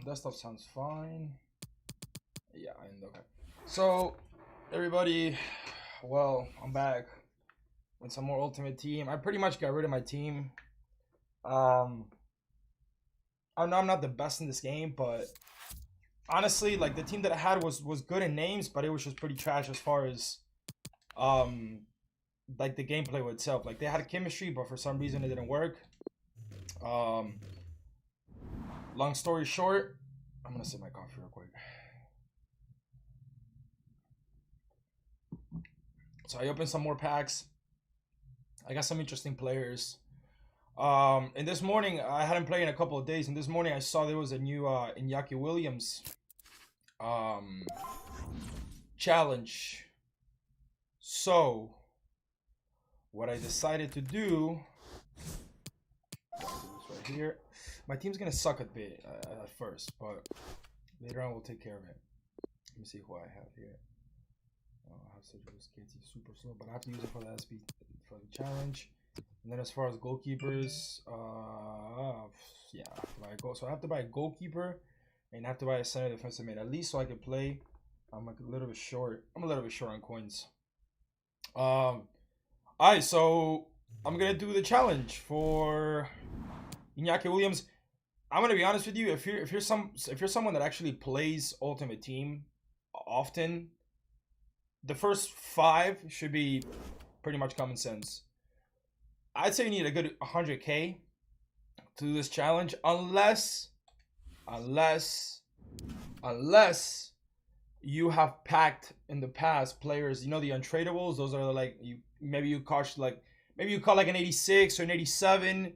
Desktop sounds fine. Yeah, okay. So, everybody, well, I'm back with some more Ultimate Team. I pretty much got rid of my team. I know I'm not the best in this game, but honestly, like the team that I had was good in names, but it was just pretty trash as far as like the gameplay itself. Like they had a chemistry, but for some reason it didn't work. Long story short, I'm gonna sip my coffee real quick. So I opened some more packs. I got some interesting players. And this morning I hadn't played in a couple of days, and this morning I saw there was a new Iñaki Williams challenge. So what I decided to do right here. My team's gonna suck a bit at first, but later on we'll take care of it. Let me see who I have here. I have such a skates super slow, but I have to use it for the SB for the challenge. And then as far as goalkeepers, yeah, so I have to buy a goalkeeper and I have to buy a center defensive mid at least so I can play. I'm like a little bit short. I'm a little bit short on coins. Alright, so I'm gonna do the challenge for Iñaki Williams. I'm gonna be honest with you. If you're someone that actually plays Ultimate Team often, the first 5 should be pretty much common sense. I'd say you need a good 100k to do this challenge, unless you have packed in the past players. You know, the untradables. Those are like maybe you caught like an 86 or an 87.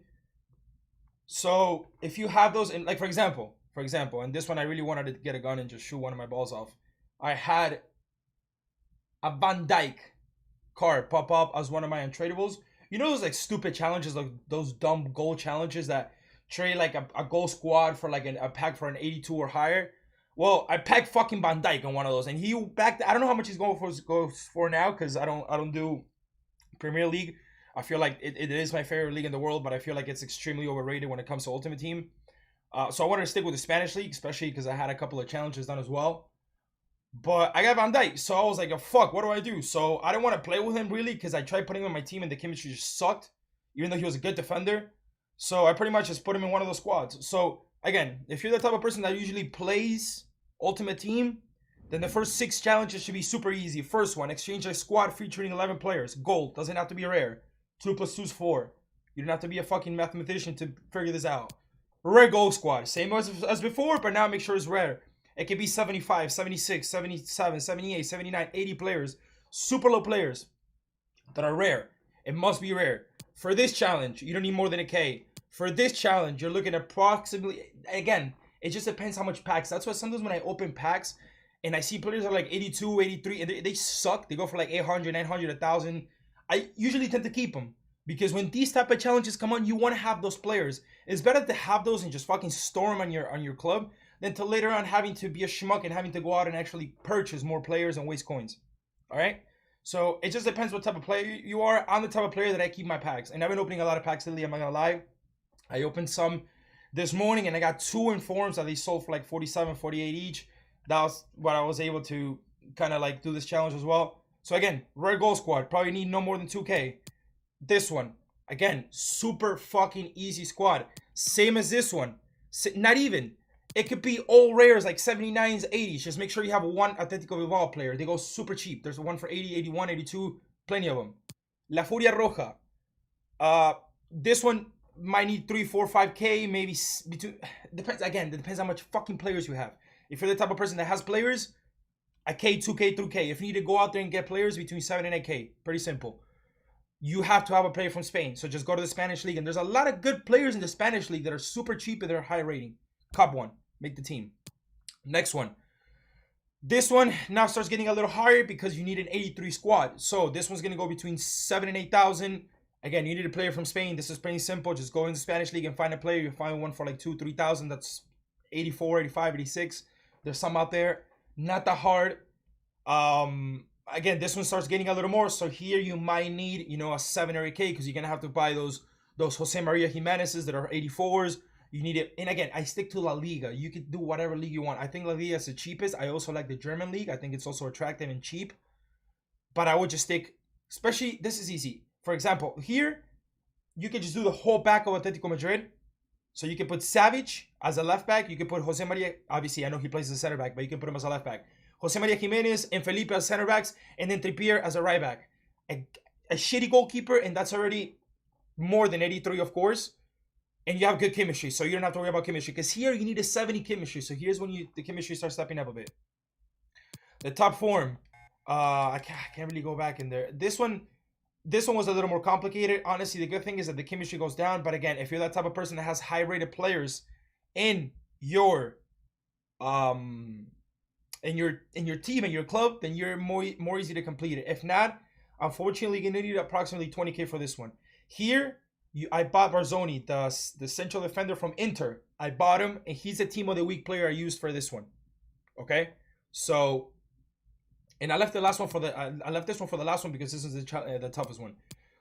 So if you have those, and like for example, and this one I really wanted to get a gun and just shoot one of my balls off. I had a Van Dijk card pop up as one of my untradables. You know those like stupid challenges, like those dumb goal challenges that trade like a goal squad for like a pack for an 82 or higher. Well, I packed fucking Van Dijk on one of those, and he back. I don't know how much he's going for now, because I don't do Premier League. I feel like it is my favorite league in the world, but I feel like it's extremely overrated when it comes to Ultimate Team. So I wanted to stick with the Spanish League, especially because I had a couple of challenges done as well. But I got Van Dijk, so I was like, oh, fuck, what do I do? So I didn't want to play with him really, because I tried putting him on my team and the chemistry just sucked, even though he was a good defender. So I pretty much just put him in one of those squads. So again, if you're the type of person that usually plays Ultimate Team, then the first 6 challenges should be super easy. First one, exchange a squad featuring 11 players. Gold, doesn't have to be rare. 2 + 2 is 4. You don't have to be a fucking mathematician to figure this out. Rare gold squad, same as before, but now make sure it's rare. It can be 75, 76, 77, 78, 79, 80 players. Super low players that are rare. It must be rare. For this challenge, you don't need more than a K. For this challenge, you're looking at approximately, again, it just depends how much packs. That's why sometimes when I open packs and I see players are like 82, 83, and they suck. They go for like 800, 900, 1,000. I usually tend to keep them, because when these type of challenges come on, you want to have those players. It's better to have those and just fucking store them on your club than to later on having to be a schmuck and having to go out and actually purchase more players and waste coins. All right? So it just depends what type of player you are. I'm the type of player that I keep my packs. And I've been opening a lot of packs lately, I'm not gonna lie. I opened some this morning and I got 2 informs that they sold for like 47, 48 each. That was what I was able to kind of like do this challenge as well. So again, rare gold squad, probably need no more than 2k. This one, again, super fucking easy squad. Same as this one. Not even. It could be all rares like 79s, 80s. Just make sure you have one Atletico Bilbao player. They go super cheap. There's one for 80, 81, 82. Plenty of them. La Furia Roja. This one might need 3, 4, 5k. Maybe between. Depends. Again, it depends how much fucking players you have. If you're the type of person that has players, a K, 2k, 3k. If you need to go out there and get players, between 7 and 8k. Pretty simple. You have to have a player from Spain. So just go to the Spanish League. And there's a lot of good players in the Spanish League that are super cheap and they're high rating. Cop one. Make the team. Next one. This one now starts getting a little higher because you need an 83 squad. So this one's going to go between 7 and 8,000. Again, you need a player from Spain. This is pretty simple. Just go in the Spanish League and find a player. You find one for like 2,000, 3,000. That's 84, 85, 86. There's some out there. Not that hard. Again, this one starts getting a little more. So here you might need, a 7 or 8K, because you're going to have to buy those Jose Maria Jimenez's that are 84s. You need it. And again, I stick to La Liga. You could do whatever league you want. I think La Liga is the cheapest. I also like the German league. I think it's also attractive and cheap. But I would just stick, especially, this is easy. For example, here, you can just do the whole back of Atletico Madrid. So you can put Savage as a left back. You can put Jose Maria. Obviously, I know he plays as a center back, but you can put him as a left back. Jose Maria Jimenez and Felipe as center backs. And then Trippier as a right back. A shitty goalkeeper, and that's already more than 83, of course. And you have good chemistry, so you don't have to worry about chemistry. Because here, you need a 70 chemistry. So here's when the chemistry starts stepping up a bit. The top form. I can't really go back in there. This one was a little more complicated. Honestly, the good thing is that the chemistry goes down. But again, if you're that type of person that has high-rated players in your team and your club, then you're more easy to complete it. If not, unfortunately, you're gonna need approximately 20k for this one. Here, I bought Barzoni, the central defender from Inter. I bought him, and he's a team of the week player I used for this one. Okay, so. And I left this one for the last one because this is the toughest one.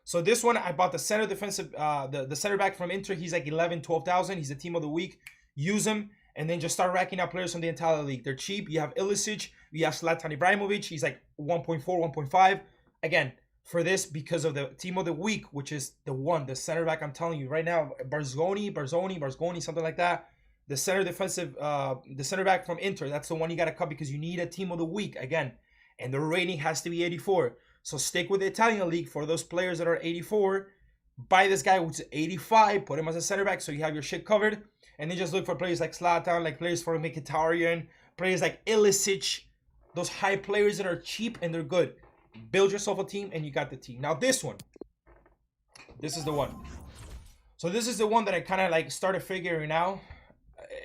So this one, I bought the center defensive, the center back from Inter. He's like 11, 12,000. He's the team of the week. Use him and then just start racking out players from the entire league. They're cheap. You have Ilicic. You have Zlatan Ibrahimovic. He's like 1.4, 1.5. Again, for this, because of the team of the week, which is the center back I'm telling you right now, Barzoni, something like that. The center back from Inter. That's the one you got to cut because you need a team of the week again. And the rating has to be 84. So stick with the Italian league for those players that are 84. Buy this guy who's 85. Put him as a center back so you have your shit covered. And then just look for players like Zlatan, like players for Mkhitaryan, players like Ilicic. Those high players that are cheap and they're good. Build yourself a team and you got the team. Now this one. This is the one. So this is the one that I kind of like started figuring out.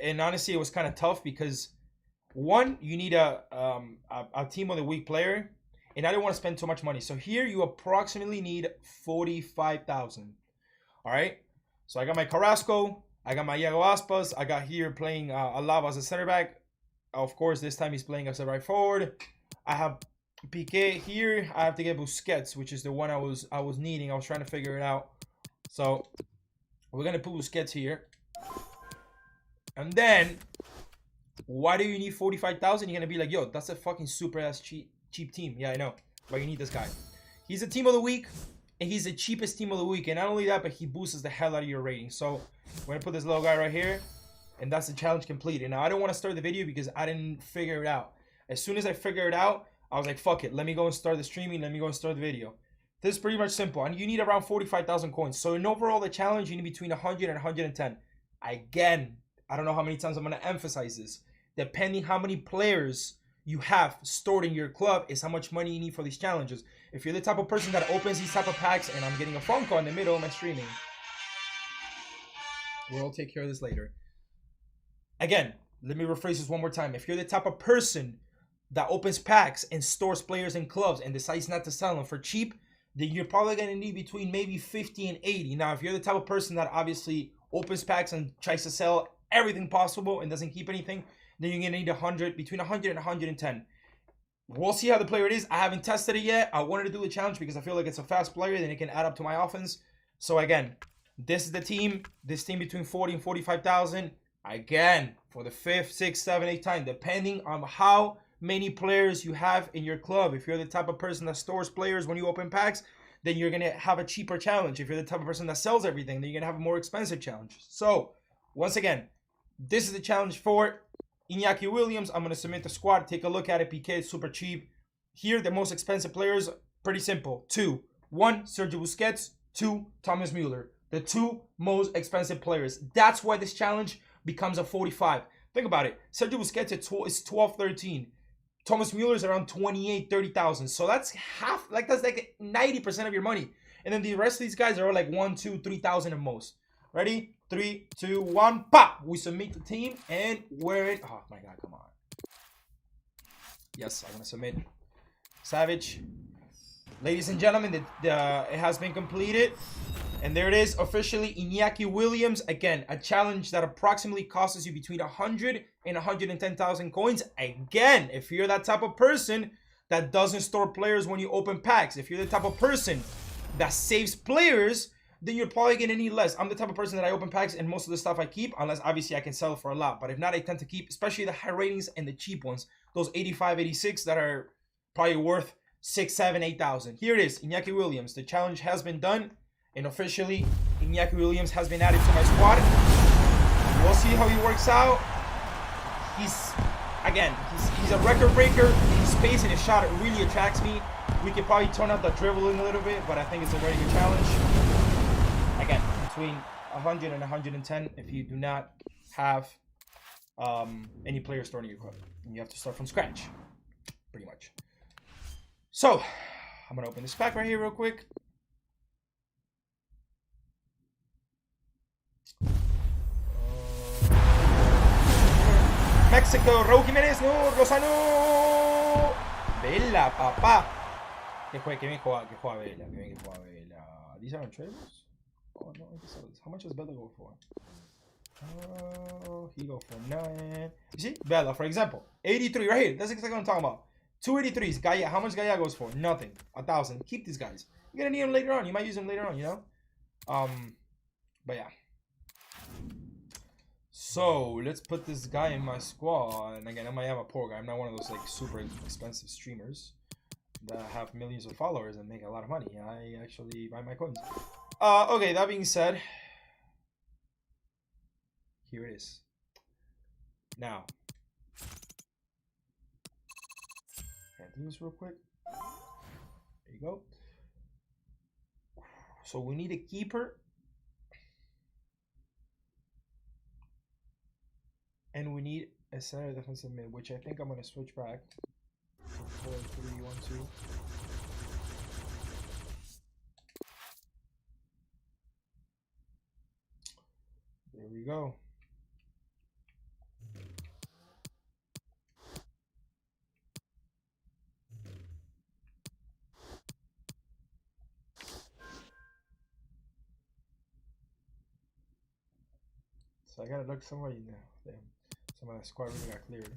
And honestly, it was kind of tough because... One, you need a team of the week player, and I don't want to spend too much money. So here you approximately need 45,000. All right. So I got my Carrasco, I got my Iago Aspas, I got here playing Alaba as a center back. Of course, this time he's playing as a right forward. I have Piqué here. I have to get Busquets, which is the one I was needing. I was trying to figure it out. So we're gonna put Busquets here, and then. Why do you need 45,000? You're gonna be like, yo, that's a fucking super ass cheap team. Yeah, I know, but you need this guy. He's a team of the week, and he's the cheapest team of the week. And not only that, but he boosts the hell out of your rating. So we're gonna put this little guy right here, and that's the challenge completed. Now I don't want to start the video because I didn't figure it out. As soon as I figured it out, I was like, fuck it, let me go and start the streaming. Let me go and start the video. This is pretty much simple, and you need around 45,000 coins. So in overall the challenge, you need between 100 and 110. Again, I don't know how many times I'm gonna emphasize this. Depending how many players you have stored in your club is how much money you need for these challenges. If you're the type of person that opens these type of packs, and I'm getting a phone call in the middle of my streaming. We'll take care of this later. Again, let me rephrase this one more time. If you're the type of person that opens packs and stores players in clubs and decides not to sell them for cheap, then you're probably going to need between maybe 50 and 80. Now, if you're the type of person that obviously opens packs and tries to sell everything possible and doesn't keep anything, then you're going to need 100, between 100 and 110. We'll see how the player is. I haven't tested it yet. I wanted to do the challenge because I feel like it's a fast player, then it can add up to my offense. So again, this is the team. This team between 40 and 45,000. Again, for the 5th, 6th, 7th, 8th time, depending on how many players you have in your club. If you're the type of person that stores players when you open packs, then you're going to have a cheaper challenge. If you're the type of person that sells everything, then you're going to have a more expensive challenge. So, once again, this is the challenge for Iñaki Williams. I'm going to submit the squad. Take a look at it. Piqué is super cheap. Here, the most expensive players, pretty simple. 2. 1, Sergio Busquets. 2, Thomas Müller. The 2 most expensive players. That's why this challenge becomes a 45. Think about it. Sergio Busquets is 12, 13. Thomas Müller is around 28, 30,000. So that's half, that's like 90% of your money. And then the rest of these guys are all like 1, 2, 3,000 at most. Ready? 3, 2, 1, pop! We submit the team and wear it. Oh my God, come on. Yes, I'm gonna submit. Savage. Ladies and gentlemen, it has been completed. And there it is, officially Iñaki Williams. Again, a challenge that approximately costs you between 100 and 110,000 coins. Again, if you're that type of person that doesn't store players when you open packs, if you're the type of person that saves players then you're probably gonna need less. I'm the type of person that I open packs and most of the stuff I keep, unless obviously I can sell for a lot. But if not, I tend to keep, especially the high ratings and the cheap ones, those 85, 86 that are probably worth 6, 7, 8,000. Here it is, Iñaki Williams. The challenge has been done, and officially Iñaki Williams has been added to my squad. We'll see how he works out. He's a record breaker. His pace and his shot, it really attracts me. We could probably tone up the dribbling a little bit, but I think it's a very good challenge. Again, between 100 and 110 if you do not have any players stored in your club. And you have to start from scratch, pretty much. So, I'm going to open this pack right here real quick. Mexico, Raúl Jiménez, no, Rosano. Vela, papá. Que bien juega Vela, These are untradables? Oh, no, I guess how much does Vela go for? Oh, he go for 9. You see, Vela, for example, 83 right here. That's exactly what I'm talking about. 283s. Gaia, how much Gaia goes for? Nothing. 1,000. Keep these guys. You're gonna need them later on. You might use them later on, you know? But yeah. So let's put this guy in my squad. And again, I might have a poor guy. I'm not one of those like super expensive streamers that have millions of followers and make a lot of money. I actually buy my coins. Okay, that being said, here it is. Now, can I do this real quick? There you go. So we need a keeper. And we need a center defensive mid, which I think I'm going to switch back. 4, 3, 1, 2. There we go. So I gotta look somebody now. Damn. Some of the squad really got cleared.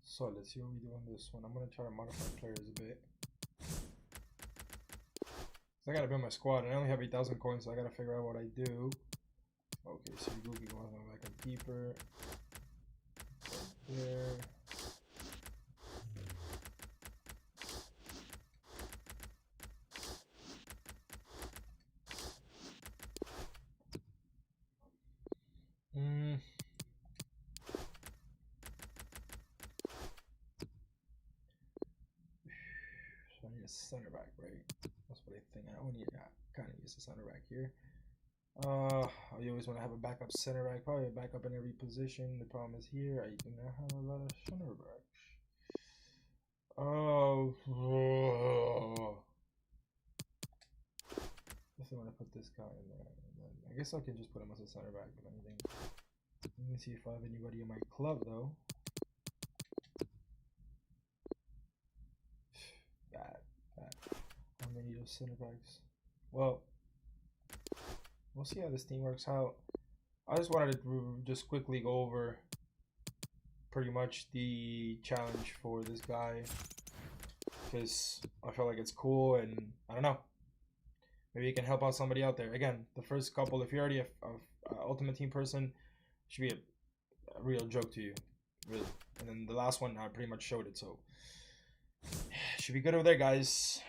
So let's see what we do on this one. I'm gonna try to modify players a bit. I gotta build my squad, and I only have 8,000 coins, so I gotta figure out what I do. Okay, so you will be going on like a keeper. Right there. So I need a center back, right? That's what I think. I only kind of use a center back here. I always want to have a backup center back, probably a backup in every position. The problem is here, I do not have a lot of center backs. Oh, I guess I want to put this guy in there. And then I guess I can just put him as a center back if anything. Let me see if I have anybody in my club though. Bad. How many of those center backs? Well, we'll see how this team works out. I just wanted to just quickly go over pretty much the challenge for this guy because I feel like it's cool and I don't know. Maybe it can help out somebody out there. Again, the first couple, if you're already a Ultimate Team person, should be a real joke to you, really. And then the last one, I pretty much showed it, so should be good over there, guys.